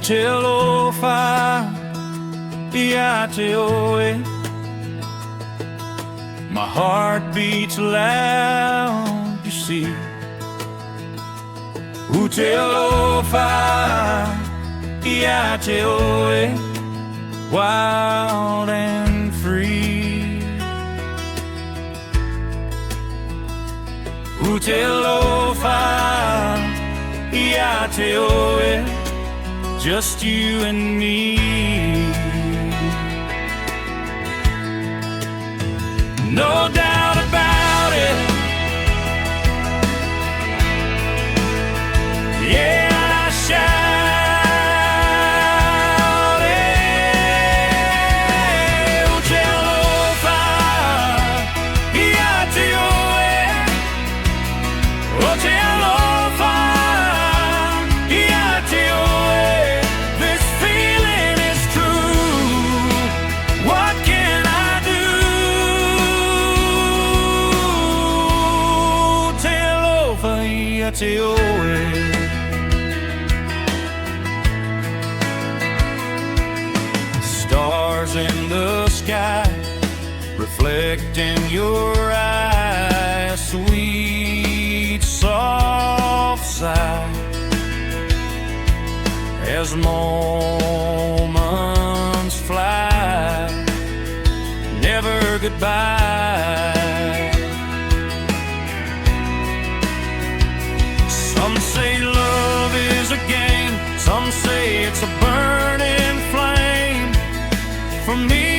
Te Alofa Ia Oe. My heart beats loud, you see. Te Alofa Ia Oe, wild and free. Te Alofa Ia Oe, just you and me. No doubt about it, yeah, I shout it. Te Alofa Ia Oe, Te Alofa Ia Oe. This feeling is true. What can I do? Te Alofa Ia Oe. Stars in the sky reflect in your eyes, sweet soft sigh, as moments fly, never goodbye. Some say love is a game, some say it's a burning flame. For me,